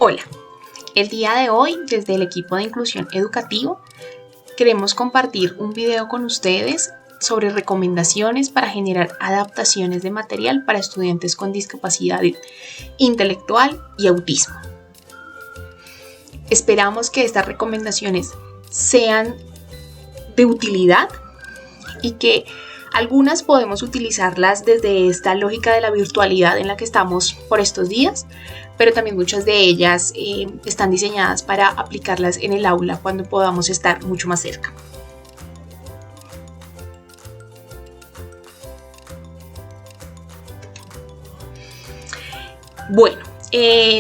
Hola, el día de hoy desde el equipo de inclusión educativo queremos compartir un video con ustedes sobre recomendaciones para generar adaptaciones de material para estudiantes con discapacidad intelectual y autismo. Esperamos que estas recomendaciones sean de utilidad y que algunas podemos utilizarlas desde esta lógica de la virtualidad en la que estamos por estos días, pero también muchas de ellas están diseñadas para aplicarlas en el aula cuando podamos estar mucho más cerca. Bueno,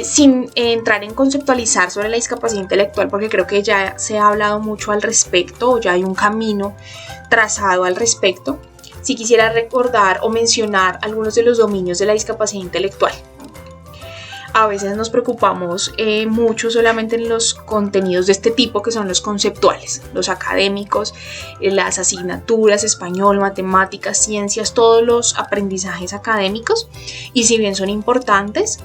sin entrar en conceptualizar sobre la discapacidad intelectual, porque creo que ya se ha hablado mucho al respecto, o ya hay un camino trazado al respecto, sí quisiera recordar o mencionar algunos de los dominios de la discapacidad intelectual. A veces nos preocupamos mucho solamente en los contenidos de este tipo, que son los conceptuales, los académicos, las asignaturas, español, matemáticas, ciencias, todos los aprendizajes académicos, y si bien son importantes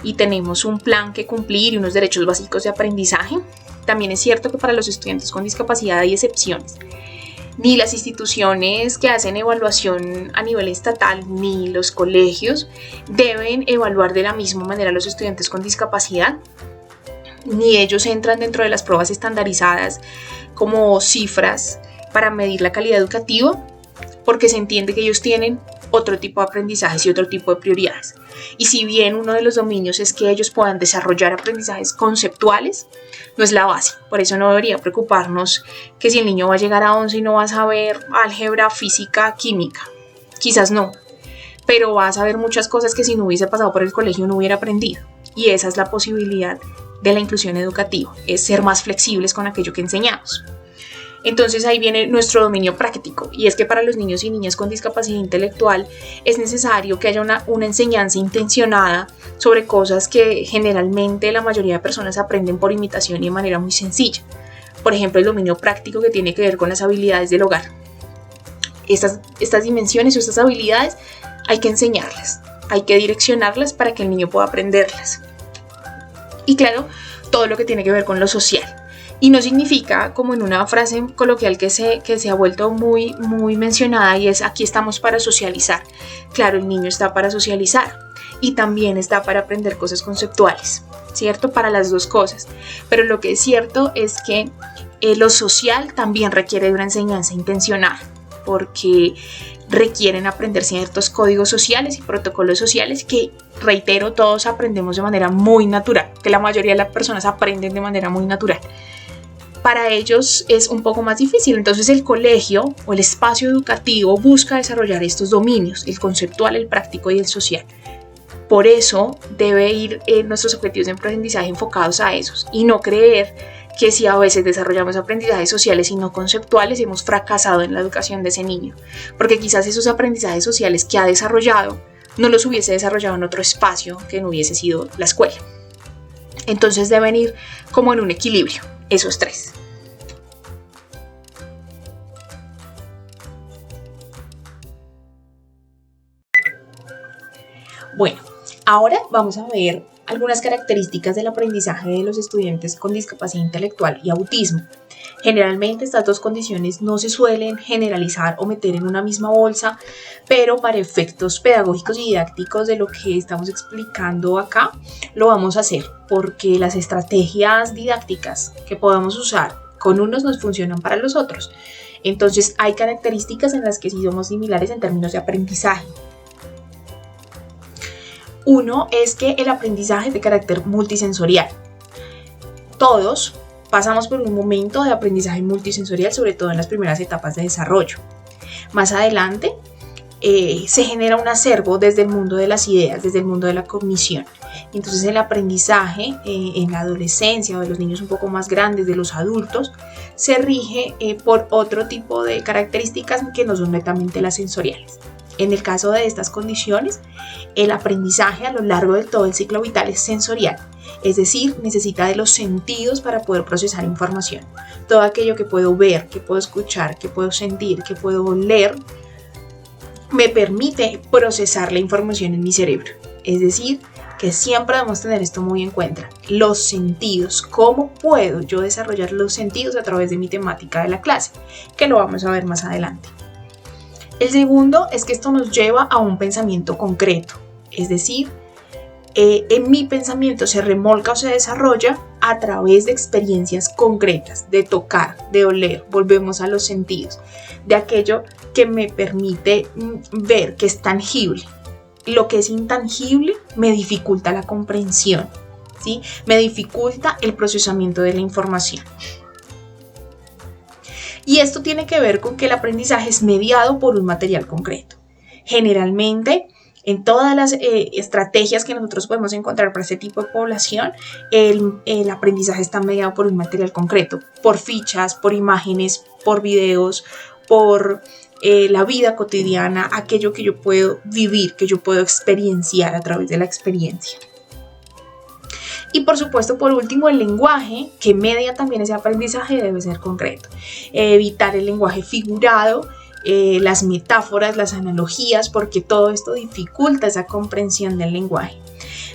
y tenemos un plan que cumplir y unos derechos básicos de aprendizaje, también es cierto que para los estudiantes con discapacidad hay excepciones. Ni las instituciones que hacen evaluación a nivel estatal ni los colegios deben evaluar de la misma manera a los estudiantes con discapacidad, ni ellos entran dentro de las pruebas estandarizadas como cifras para medir la calidad educativa, porque se entiende que ellos tienen otro tipo de aprendizajes y otro tipo de prioridades. Y si bien uno de los dominios es que ellos puedan desarrollar aprendizajes conceptuales, no es la base. Por eso no debería preocuparnos que si el niño va a llegar a 11 y no va a saber álgebra, física, química. Quizás no, pero va a saber muchas cosas que si no hubiese pasado por el colegio no hubiera aprendido. Y esa es la posibilidad de la inclusión educativa, es ser más flexibles con aquello que enseñamos. Entonces ahí viene nuestro dominio práctico, y es que para los niños y niñas con discapacidad intelectual es necesario que haya una enseñanza intencionada sobre cosas que generalmente la mayoría de personas aprenden por imitación y de manera muy sencilla. Por ejemplo, el dominio práctico que tiene que ver con las habilidades del hogar. Estas dimensiones o estas habilidades hay que enseñarlas, hay que direccionarlas para que el niño pueda aprenderlas. Y claro, todo lo que tiene que ver con lo social. Y no significa, como en una frase coloquial que se ha vuelto muy mencionada, y es: aquí estamos para socializar. Claro, el niño está para socializar y también está para aprender cosas conceptuales, ¿cierto? Para las dos cosas. Pero lo que es cierto es que lo social también requiere de una enseñanza intencional, porque requieren aprender ciertos códigos sociales y protocolos sociales que, reitero, todos aprendemos de manera muy natural, que la mayoría de las personas aprenden de manera muy natural. Para ellos es un poco más difícil, entonces el colegio o el espacio educativo busca desarrollar estos dominios, el conceptual, el práctico y el social. Por eso debe ir nuestros objetivos de aprendizaje enfocados a esos, y no creer que si a veces desarrollamos aprendizajes sociales y no conceptuales hemos fracasado en la educación de ese niño, porque quizás esos aprendizajes sociales que ha desarrollado no los hubiese desarrollado en otro espacio que no hubiese sido la escuela. Entonces deben ir como en un equilibrio esos tres. Bueno, ahora vamos a ver algunas características del aprendizaje de los estudiantes con discapacidad intelectual y autismo. Generalmente estas dos condiciones no se suelen generalizar o meter en una misma bolsa, pero para efectos pedagógicos y didácticos de lo que estamos explicando acá, lo vamos a hacer, porque las estrategias didácticas que podamos usar con unos nos funcionan para los otros. Entonces hay características en las que sí somos similares en términos de aprendizaje. Uno es que el aprendizaje es de carácter multisensorial. Todos pasamos por un momento de aprendizaje multisensorial, sobre todo en las primeras etapas de desarrollo. Más adelante se genera un acervo desde el mundo de las ideas, desde el mundo de la cognición. Entonces el aprendizaje en la adolescencia o de los niños un poco más grandes, de los adultos, se rige por otro tipo de características que no son netamente las sensoriales. En el caso de estas condiciones, el aprendizaje a lo largo de todo el ciclo vital es sensorial, es decir, necesita de los sentidos para poder procesar información. Todo aquello que puedo ver, que puedo escuchar, que puedo sentir, que puedo oler, me permite procesar la información en mi cerebro. Es decir, que siempre debemos tener esto muy en cuenta. Los sentidos, ¿cómo puedo yo desarrollar los sentidos a través de mi temática de la clase? Que lo vamos a ver más adelante. El segundo es que esto nos lleva a un pensamiento concreto, es decir, en mi pensamiento se remolca o se desarrolla a través de experiencias concretas, de tocar, de oler, volvemos a los sentidos, de aquello que me permite ver que es tangible. Lo que es intangible me dificulta la comprensión, ¿sí? Me dificulta el procesamiento de la información. Y esto tiene que ver con que el aprendizaje es mediado por un material concreto. Generalmente, en todas las estrategias que nosotros podemos encontrar para este tipo de población, el aprendizaje está mediado por un material concreto, por fichas, por imágenes, por videos, por la vida cotidiana, aquello que yo puedo vivir, que yo puedo experienciar a través de la experiencia. Y por supuesto, por último, el lenguaje que media también ese aprendizaje debe ser concreto. Evitar el lenguaje figurado, las metáforas, las analogías, porque todo esto dificulta esa comprensión del lenguaje.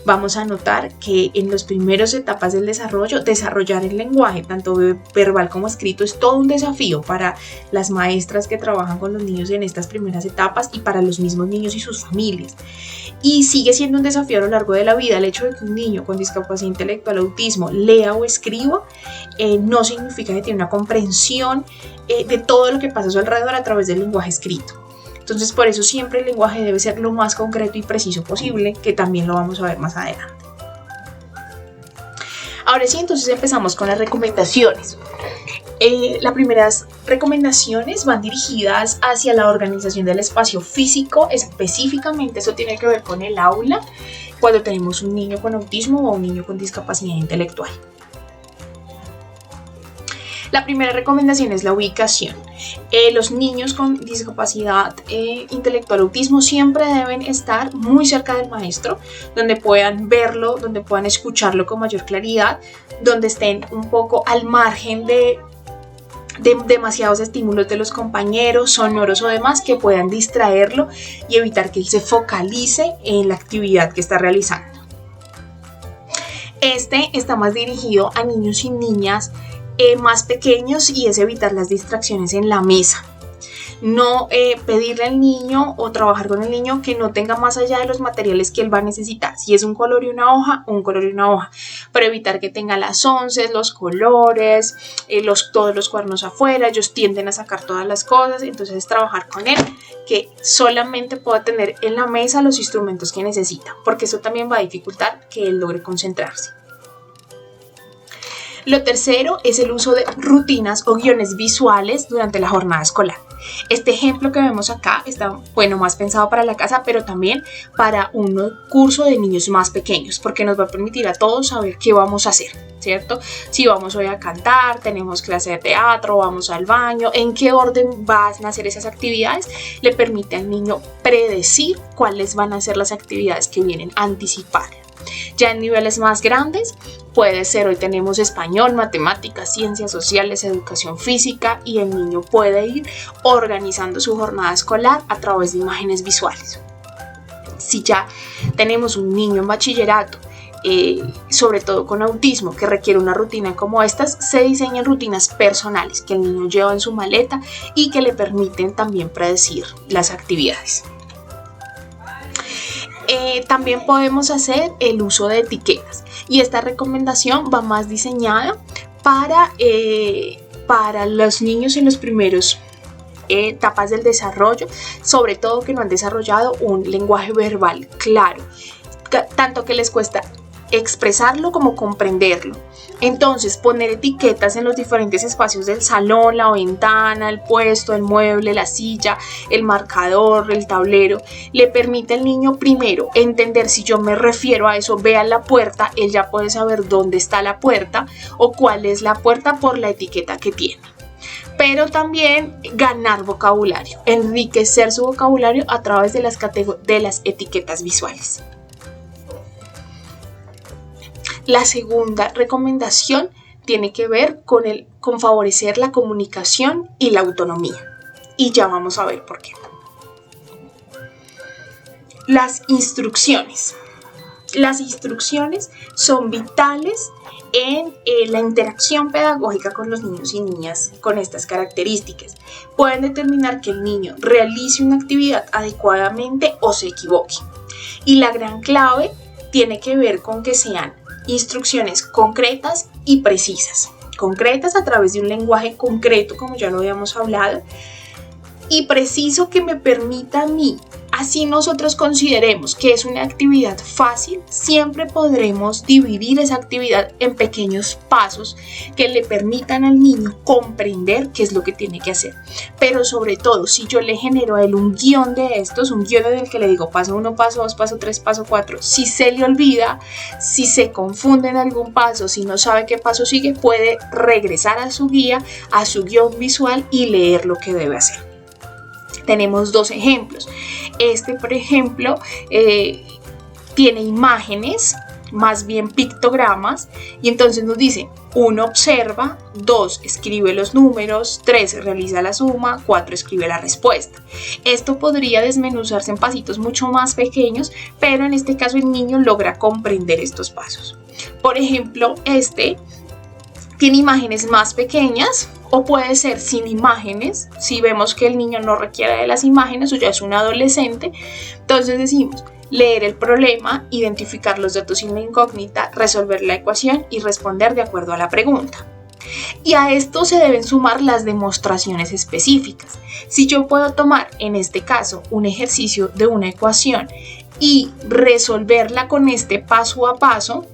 Vamos a notar que en las primeras etapas del desarrollo, desarrollar el lenguaje, tanto verbal como escrito, es todo un desafío para las maestras que trabajan con los niños en estas primeras etapas y para los mismos niños y sus familias. Y sigue siendo un desafío a lo largo de la vida. El hecho de que un niño con discapacidad intelectual, autismo, lea o escriba, no significa que tiene una comprensión de todo lo que pasa a su alrededor a través del lenguaje escrito. Entonces, por eso siempre el lenguaje debe ser lo más concreto y preciso posible, que también lo vamos a ver más adelante. Ahora sí, entonces empezamos con las recomendaciones. Las primeras recomendaciones van dirigidas hacia la organización del espacio físico, específicamente eso tiene que ver con el aula, cuando tenemos un niño con autismo o un niño con discapacidad intelectual. La primera recomendación es la ubicación. Los niños con discapacidad intelectual, autismo, siempre deben estar muy cerca del maestro, donde puedan verlo, donde puedan escucharlo con mayor claridad, donde estén un poco al margen de demasiados estímulos de los compañeros, sonoros o demás, que puedan distraerlo y evitar que él se focalice en la actividad que está realizando. Este está más dirigido a niños y niñas más pequeños y es evitar las distracciones en la mesa. No pedirle al niño o trabajar con el niño que no tenga más allá de los materiales que él va a necesitar. Si es un color y una hoja, un color y una hoja. Pero evitar que tenga las onces, los colores, todos los cuadernos afuera. Ellos tienden a sacar todas las cosas. Entonces es trabajar con él que solamente pueda tener en la mesa los instrumentos que necesita. Porque eso también va a dificultar que él logre concentrarse. Lo tercero es el uso de rutinas o guiones visuales durante la jornada escolar. Este ejemplo que vemos acá está, más pensado para la casa, pero también para un curso de niños más pequeños, porque nos va a permitir a todos saber qué vamos a hacer, ¿cierto? Si vamos hoy a cantar, tenemos clase de teatro, vamos al baño, en qué orden van a hacer esas actividades, le permite al niño predecir cuáles van a ser las actividades que vienen, anticipar. Ya en niveles más grandes puede ser, hoy tenemos español, matemáticas, ciencias sociales, educación física y el niño puede ir organizando su jornada escolar a través de imágenes visuales. Si ya tenemos un niño en bachillerato, sobre todo con autismo, que requiere una rutina como estas, se diseñan rutinas personales que el niño lleva en su maleta y que le permiten también predecir las actividades. También podemos hacer el uso de etiquetas y esta recomendación va más diseñada para los niños en los primeros etapas del desarrollo, sobre todo que no han desarrollado un lenguaje verbal claro, tanto que les cuesta expresarlo como comprenderlo. Entonces, poner etiquetas en los diferentes espacios del salón, la ventana, el puesto, el mueble, la silla, el marcador, el tablero, le permite al niño primero entender si yo me refiero a eso, vea la puerta, él ya puede saber dónde está la puerta o cuál es la puerta por la etiqueta que tiene. Pero también ganar vocabulario, enriquecer su vocabulario a través de las etiquetas visuales. La segunda recomendación tiene que ver con favorecer la comunicación y la autonomía. Y ya vamos a ver por qué. Las instrucciones. Las instrucciones son vitales en la interacción pedagógica con los niños y niñas con estas características. Pueden determinar que el niño realice una actividad adecuadamente o se equivoque. Y la gran clave tiene que ver con que sean instrucciones concretas y precisas. Concretas a través de un lenguaje concreto, como ya lo habíamos hablado, y preciso que me permita a mí, así nosotros consideremos que es una actividad fácil, siempre podremos dividir esa actividad en pequeños pasos que le permitan al niño comprender qué es lo que tiene que hacer. Pero sobre todo, si yo le genero a él un guión de estos, un guión en el que le digo paso 1, paso 2, paso 3, paso 4, si se le olvida, si se confunde en algún paso, si no sabe qué paso sigue, puede regresar a su guía, a su guión visual y leer lo que debe hacer. Tenemos dos ejemplos. Este, por ejemplo, tiene imágenes, más bien pictogramas, y entonces nos dice: 1 observa, 2 escribe los números, 3 realiza la suma, 4 escribe la respuesta. Esto podría desmenuzarse en pasitos mucho más pequeños, pero en este caso el niño logra comprender estos pasos. Por ejemplo, este tiene imágenes más pequeñas, o puede ser sin imágenes. Si vemos que el niño no requiere de las imágenes o ya es un adolescente, entonces decimos: leer el problema, identificar los datos sin la incógnita, resolver la ecuación y responder de acuerdo a la pregunta. Y a esto se deben sumar las demostraciones específicas. Si yo puedo tomar, en este caso, un ejercicio de una ecuación y resolverla con este paso a paso,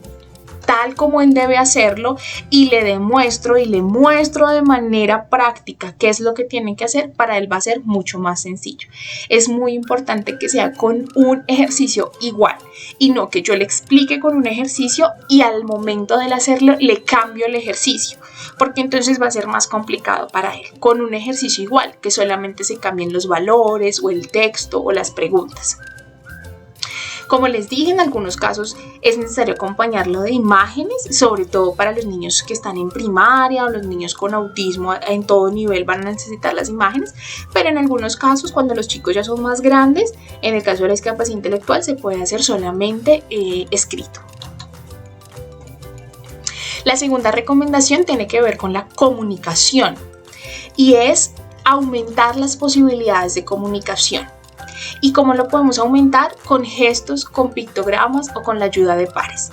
tal como él debe hacerlo, y le muestro de manera práctica qué es lo que tiene que hacer, para él va a ser mucho más sencillo. Es muy importante que sea con un ejercicio igual y no que yo le explique con un ejercicio y al momento de hacerlo le cambio el ejercicio, porque entonces va a ser más complicado para él. Con un ejercicio igual, que solamente se cambien los valores o el texto o las preguntas. Como les dije, en algunos casos es necesario acompañarlo de imágenes, sobre todo para los niños que están en primaria o los niños con autismo en todo nivel van a necesitar las imágenes, pero en algunos casos, cuando los chicos ya son más grandes, en el caso de la discapacidad intelectual, se puede hacer solamente escrito. La segunda recomendación tiene que ver con la comunicación y es aumentar las posibilidades de comunicación. ¿Y cómo lo podemos aumentar? Con gestos, con pictogramas o con la ayuda de pares.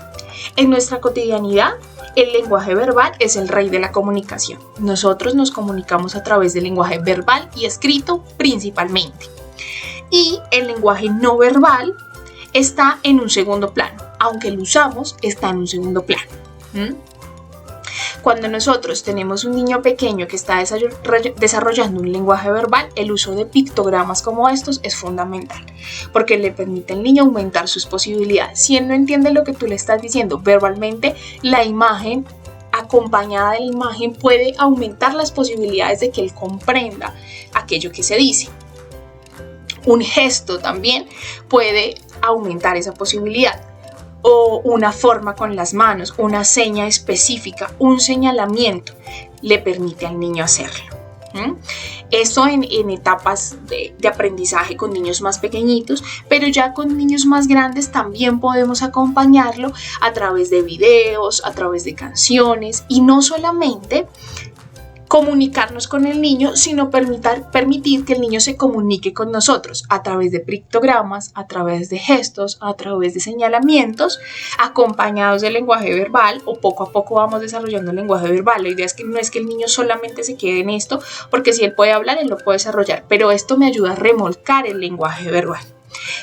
En nuestra cotidianidad, el lenguaje verbal es el rey de la comunicación. Nosotros nos comunicamos a través del lenguaje verbal y escrito principalmente. Y el lenguaje no verbal está en un segundo plano. Aunque lo usamos, está en un segundo plano. Cuando nosotros tenemos un niño pequeño que está desarrollando un lenguaje verbal, el uso de pictogramas como estos es fundamental, porque le permite al niño aumentar sus posibilidades. Si él no entiende lo que tú le estás diciendo verbalmente, la imagen, acompañada de la imagen, puede aumentar las posibilidades de que él comprenda aquello que se dice. Un gesto también puede aumentar esa posibilidad. O una forma con las manos, una seña específica, un señalamiento, le permite al niño hacerlo. Eso en etapas de aprendizaje con niños más pequeñitos, pero ya con niños más grandes también podemos acompañarlo a través de videos, a través de canciones, y no solamente comunicarnos con el niño, sino permitir que el niño se comunique con nosotros a través de pictogramas, a través de gestos, a través de señalamientos, acompañados del lenguaje verbal, o poco a poco vamos desarrollando el lenguaje verbal. La idea es que no es que el niño solamente se quede en esto, porque si él puede hablar, él lo puede desarrollar, pero esto me ayuda a remolcar el lenguaje verbal.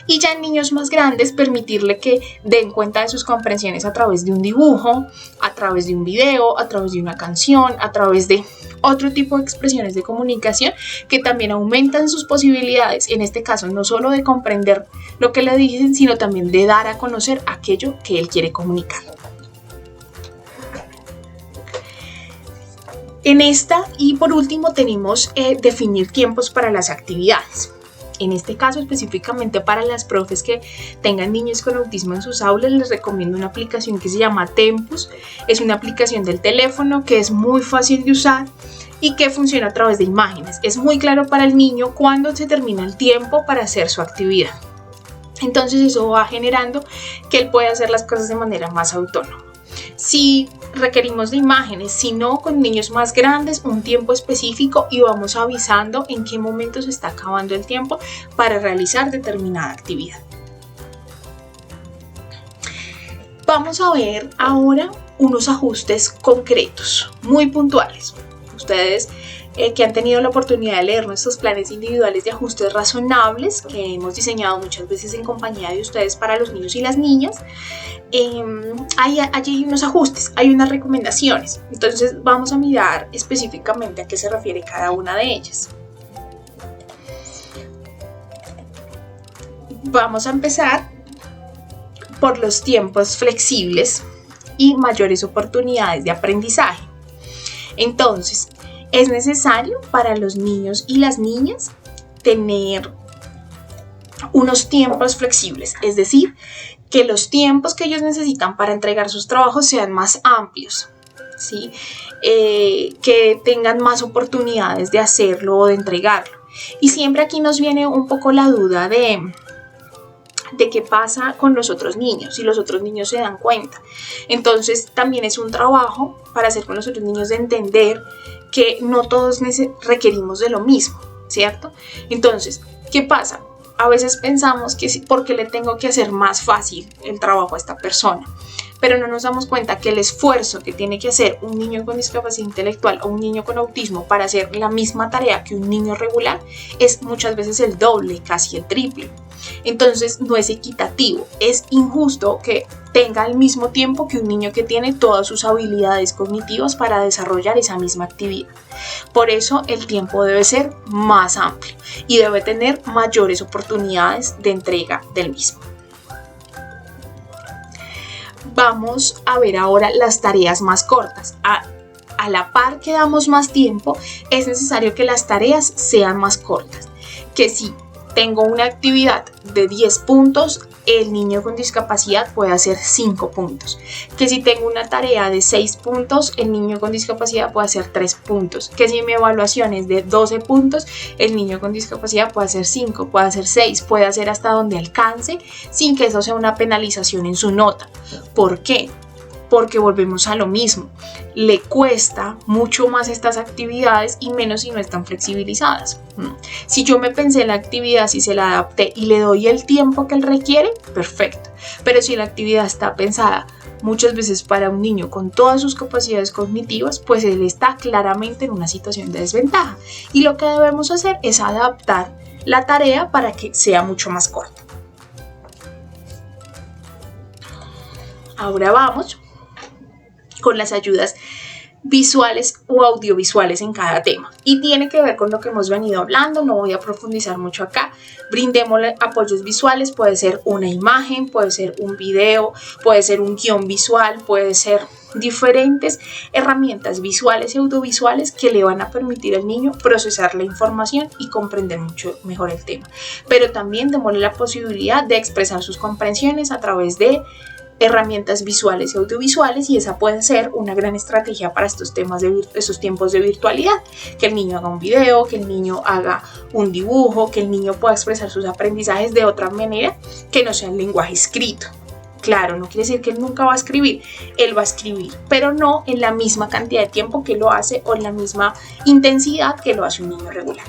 Y ya en niños más grandes, permitirle que den cuenta de sus comprensiones a través de un dibujo, a través de un video, a través de una canción, a través de otro tipo de expresiones de comunicación que también aumentan sus posibilidades, en este caso no solo de comprender lo que le dicen, sino también de dar a conocer aquello que él quiere comunicar. En esta, y por último, tenemos definir tiempos para las actividades. En este caso, específicamente para las profes que tengan niños con autismo en sus aulas, les recomiendo una aplicación que se llama Tempus. Es una aplicación del teléfono que es muy fácil de usar y que funciona a través de imágenes. Es muy claro para el niño cuándo se termina el tiempo para hacer su actividad. Entonces eso va generando que él pueda hacer las cosas de manera más autónoma. Si requerimos de imágenes, si no, con niños más grandes, un tiempo específico y vamos avisando en qué momento se está acabando el tiempo para realizar determinada actividad. Vamos a ver ahora unos ajustes concretos, muy puntuales. Ustedes que han tenido la oportunidad de leer nuestros planes individuales de ajustes razonables que hemos diseñado muchas veces en compañía de ustedes para los niños y las niñas, allí hay unos ajustes, hay unas recomendaciones. Entonces vamos a mirar específicamente a qué se refiere cada una de ellas. Vamos a empezar por los tiempos flexibles y mayores oportunidades de aprendizaje. Entonces, es necesario para los niños y las niñas tener unos tiempos flexibles, es decir, que los tiempos que ellos necesitan para entregar sus trabajos sean más amplios, ¿sí? Que tengan más oportunidades de hacerlo o de entregarlo. Y siempre aquí nos viene un poco la duda de qué pasa con los otros niños, si los otros niños se dan cuenta. Entonces también es un trabajo para hacer con los otros niños de entender que no todos requerimos de lo mismo, ¿cierto? Entonces, ¿qué pasa? A veces pensamos que porque le tengo que hacer más fácil el trabajo a esta persona, pero no nos damos cuenta que el esfuerzo que tiene que hacer un niño con discapacidad intelectual o un niño con autismo para hacer la misma tarea que un niño regular es muchas veces el doble, casi el triple. Entonces no es equitativo, es injusto que tenga al mismo tiempo que un niño que tiene todas sus habilidades cognitivas para desarrollar esa misma actividad. Por eso el tiempo debe ser más amplio y debe tener mayores oportunidades de entrega del mismo. Vamos a ver ahora las tareas más cortas. A la par que damos más tiempo, es necesario que las tareas sean más cortas. Que si tengo una actividad de 10 puntos, el niño con discapacidad puede hacer 5 puntos. Que si tengo una tarea de 6 puntos, el niño con discapacidad puede hacer 3 puntos. Que si mi evaluación es de 12 puntos, el niño con discapacidad puede hacer 5, puede hacer 6, puede hacer hasta donde alcance, sin que eso sea una penalización en su nota. ¿Por qué? Porque volvemos a lo mismo, le cuesta mucho más estas actividades y menos si no están flexibilizadas. Si yo me pensé en la actividad, si se la adapté y le doy el tiempo que él requiere, perfecto. Pero si la actividad está pensada muchas veces para un niño con todas sus capacidades cognitivas, pues él está claramente en una situación de desventaja. Y lo que debemos hacer es adaptar la tarea para que sea mucho más corta. Ahora vamos con las ayudas visuales o audiovisuales en cada tema. Y tiene que ver con lo que hemos venido hablando, no voy a profundizar mucho acá. Brindémosle apoyos visuales, puede ser una imagen, puede ser un video, puede ser un guión visual, puede ser diferentes herramientas visuales y audiovisuales que le van a permitir al niño procesar la información y comprender mucho mejor el tema. Pero también démosle la posibilidad de expresar sus comprensiones a través de herramientas visuales y audiovisuales, y esa puede ser una gran estrategia para estos tiempos de virtualidad, que el niño haga un video, que el niño haga un dibujo, que el niño pueda expresar sus aprendizajes de otra manera que no sea el lenguaje escrito. Claro, no quiere decir que él nunca va a escribir, él va a escribir, pero no en la misma cantidad de tiempo que lo hace o en la misma intensidad que lo hace un niño regular.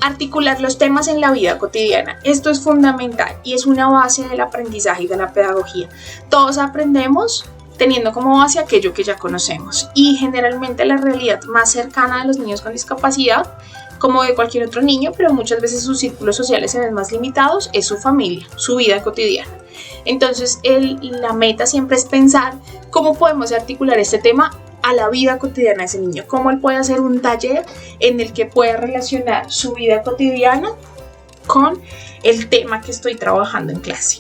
Articular los temas en la vida cotidiana. Esto es fundamental y es una base del aprendizaje y de la pedagogía. Todos aprendemos teniendo como base aquello que ya conocemos, y generalmente la realidad más cercana de los niños con discapacidad, como de cualquier otro niño, pero muchas veces sus círculos sociales se ven más limitados, es su familia, su vida cotidiana. Entonces la meta siempre es pensar cómo podemos articular este tema a la vida cotidiana de ese niño, cómo él puede hacer un taller en el que pueda relacionar su vida cotidiana con el tema que estoy trabajando en clase.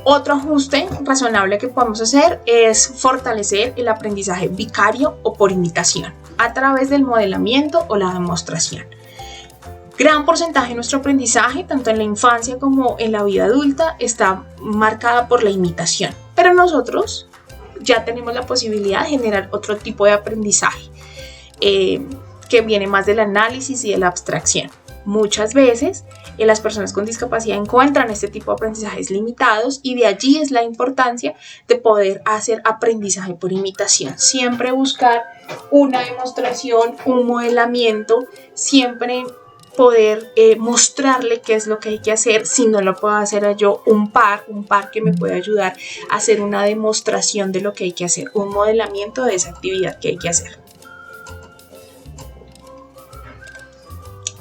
Otro ajuste razonable que podemos hacer es fortalecer el aprendizaje vicario o por imitación a través del modelamiento o la demostración. Gran porcentaje de nuestro aprendizaje, tanto en la infancia como en la vida adulta, está marcada por la imitación. Pero nosotros ya tenemos la posibilidad de generar otro tipo de aprendizaje. que viene más del análisis y de la abstracción. Muchas veces las personas con discapacidad encuentran este tipo de aprendizajes limitados y de allí es la importancia de poder hacer aprendizaje por imitación. Siempre buscar una demostración, un modelamiento, siempre poder mostrarle qué es lo que hay que hacer. Si no lo puedo hacer yo, un par que me puede ayudar a hacer una demostración de lo que hay que hacer, un modelamiento de esa actividad que hay que hacer.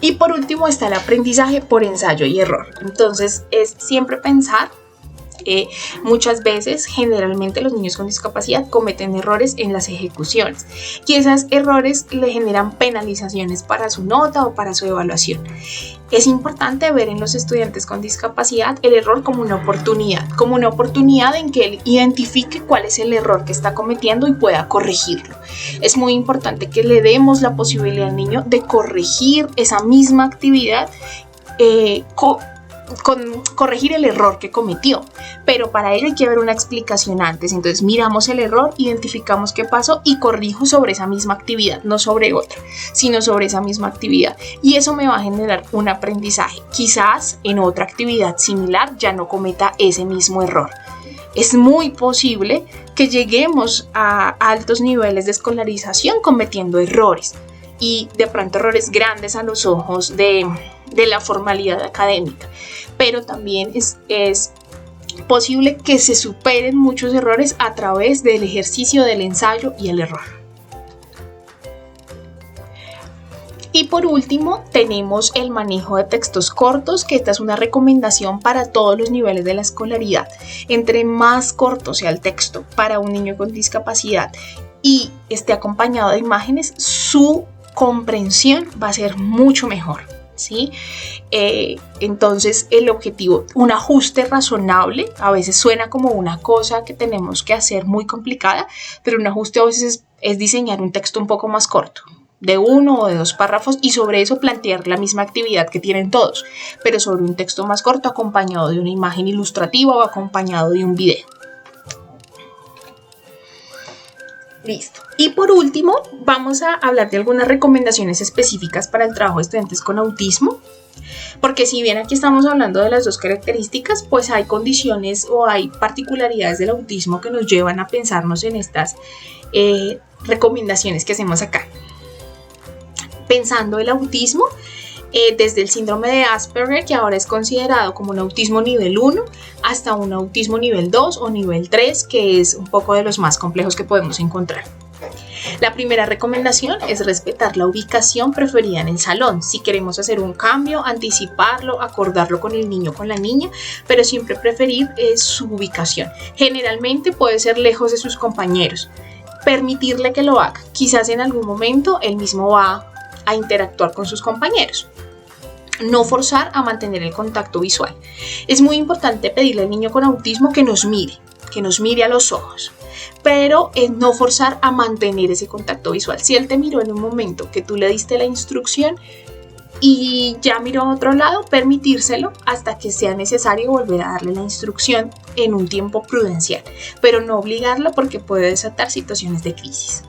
Y por último está el aprendizaje por ensayo y error. Entonces es siempre pensar, muchas veces, generalmente los niños con discapacidad cometen errores en las ejecuciones y esos errores le generan penalizaciones para su nota o para su evaluación. Es importante ver en los estudiantes con discapacidad el error como una oportunidad en que él identifique cuál es el error que está cometiendo y pueda corregirlo. Es muy importante que le demos la posibilidad al niño de corregir esa misma actividad, corregir el error que cometió, pero para ello hay que ver una explicación antes. Entonces miramos el error, identificamos qué pasó y corrijo sobre esa misma actividad, no sobre otra, sino sobre esa misma actividad, y eso me va a generar un aprendizaje. Quizás en otra actividad similar ya no cometa ese mismo error. Es muy posible que lleguemos a altos niveles de escolarización cometiendo errores, y de pronto errores grandes a los ojos de la formalidad académica, pero también es posible que se superen muchos errores a través del ejercicio del ensayo y el error. Y por último tenemos el manejo de textos cortos, que esta es una recomendación para todos los niveles de la escolaridad. Entre más corto sea el texto para un niño con discapacidad y esté acompañado de imágenes, su comprensión va a ser mucho mejor, ¿sí? Entonces el objetivo, un ajuste razonable, a veces suena como una cosa que tenemos que hacer muy complicada, pero un ajuste a veces es diseñar un texto un poco más corto, de 1 o de 2 párrafos, y sobre eso plantear la misma actividad que tienen todos, pero sobre un texto más corto acompañado de una imagen ilustrativa o acompañado de un video. Listo. Y por último, vamos a hablar de algunas recomendaciones específicas para el trabajo de estudiantes con autismo, porque si bien aquí estamos hablando de las dos características, pues hay condiciones o hay particularidades del autismo que nos llevan a pensarnos en estas recomendaciones que hacemos acá. Pensando el autismo, desde el síndrome de Asperger, que ahora es considerado como un autismo nivel 1, hasta un autismo nivel 2 o nivel 3, que es un poco de los más complejos que podemos encontrar. La primera recomendación es respetar la ubicación preferida en el salón. Si queremos hacer un cambio, anticiparlo, acordarlo con el niño o con la niña, pero siempre preferir su ubicación. Generalmente puede ser lejos de sus compañeros. Permitirle que lo haga. Quizás en algún momento él mismo va a interactuar con sus compañeros. No forzar a mantener el contacto visual. Es muy importante pedirle al niño con autismo que nos mire a los ojos, pero no forzar a mantener ese contacto visual. Si él te miró en un momento que tú le diste la instrucción y ya miró a otro lado, permitírselo hasta que sea necesario volver a darle la instrucción en un tiempo prudencial, pero no obligarlo porque puede desatar situaciones de crisis.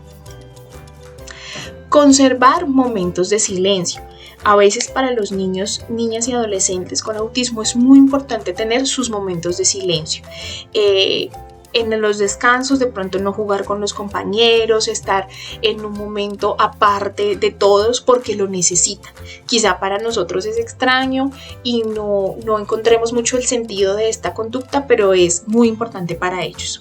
Conservar momentos de silencio. A veces para los niños, niñas y adolescentes con autismo es muy importante tener sus momentos de silencio. En los descansos, de pronto no jugar con los compañeros, estar en un momento aparte de todos porque lo necesitan. Quizá para nosotros es extraño y no encontremos mucho el sentido de esta conducta, pero es muy importante para ellos.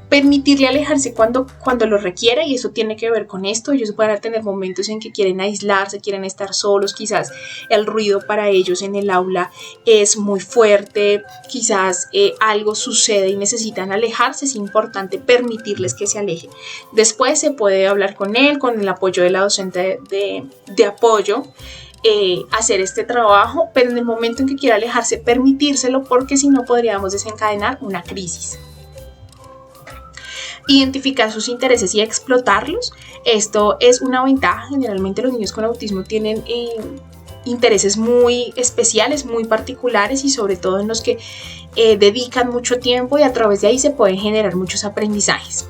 Permitirle alejarse cuando lo requiera, y eso tiene que ver con esto. Ellos van a tener momentos en que quieren aislarse, quieren estar solos, quizás el ruido para ellos en el aula es muy fuerte, quizás algo sucede y necesitan alejarse. Es importante permitirles que se alejen. Después se puede hablar con él, con el apoyo de la docente de apoyo, hacer este trabajo, pero en el momento en que quiera alejarse, permitírselo, porque si no podríamos desencadenar una crisis. Identificar sus intereses y explotarlos. Esto es una ventaja. Generalmente los niños con autismo tienen intereses muy especiales, muy particulares, y sobre todo en los que dedican mucho tiempo, y a través de ahí se pueden generar muchos aprendizajes.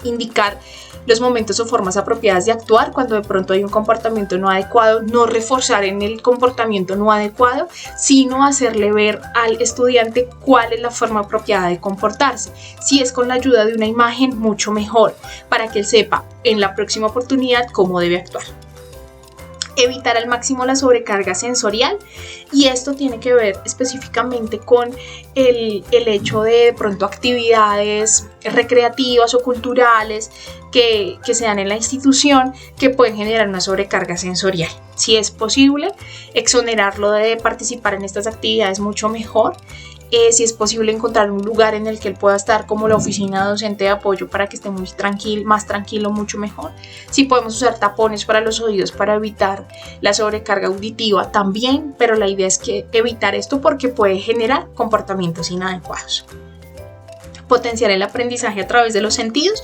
Indicar los momentos o formas apropiadas de actuar cuando de pronto hay un comportamiento no adecuado, no reforzar en el comportamiento no adecuado, sino hacerle ver al estudiante cuál es la forma apropiada de comportarse. Si es con la ayuda de una imagen, mucho mejor, para que él sepa en la próxima oportunidad cómo debe actuar. Evitar al máximo la sobrecarga sensorial, y esto tiene que ver específicamente con el hecho de pronto actividades recreativas o culturales que se dan en la institución que pueden generar una sobrecarga sensorial. Si es posible, exonerarlo de participar en estas actividades mucho mejor. Si es posible encontrar un lugar en el que él pueda estar, como la oficina docente de apoyo, para que esté más tranquilo, mucho mejor. Si podemos usar tapones para los oídos para evitar la sobrecarga auditiva también, pero la idea es que evitar esto porque puede generar comportamientos inadecuados. Potenciar el aprendizaje a través de los sentidos,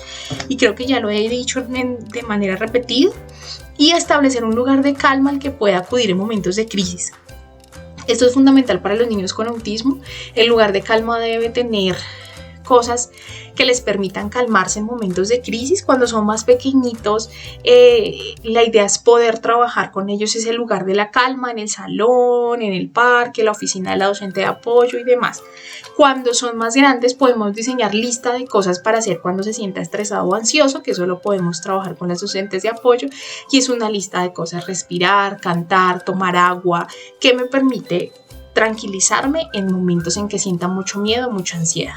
y creo que ya lo he dicho de manera repetida, y establecer un lugar de calma al que pueda acudir en momentos de crisis. Esto es fundamental para los niños con autismo. El lugar de calma debe tener cosas que les permitan calmarse en momentos de crisis. Cuando son más pequeñitos, la idea es poder trabajar con ellos ese lugar de la calma en el salón, en el parque, la oficina de la docente de apoyo y demás. Cuando son más grandes, podemos diseñar lista de cosas para hacer cuando se sienta estresado o ansioso, que eso lo podemos trabajar con las docentes de apoyo, y es una lista de cosas: respirar, cantar, tomar agua, que me permite tranquilizarme en momentos en que sienta mucho miedo, mucha ansiedad.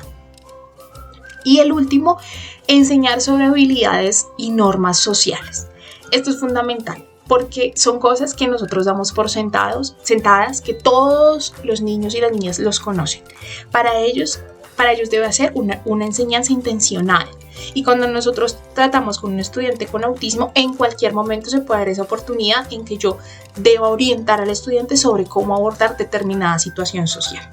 Y el último, enseñar sobre habilidades y normas sociales. Esto es fundamental porque son cosas que nosotros damos por sentadas, que todos los niños y las niñas los conocen. Para ellos debe ser una enseñanza intencional. Y cuando nosotros tratamos con un estudiante con autismo, en cualquier momento se puede dar esa oportunidad en que yo deba orientar al estudiante sobre cómo abordar determinada situación social.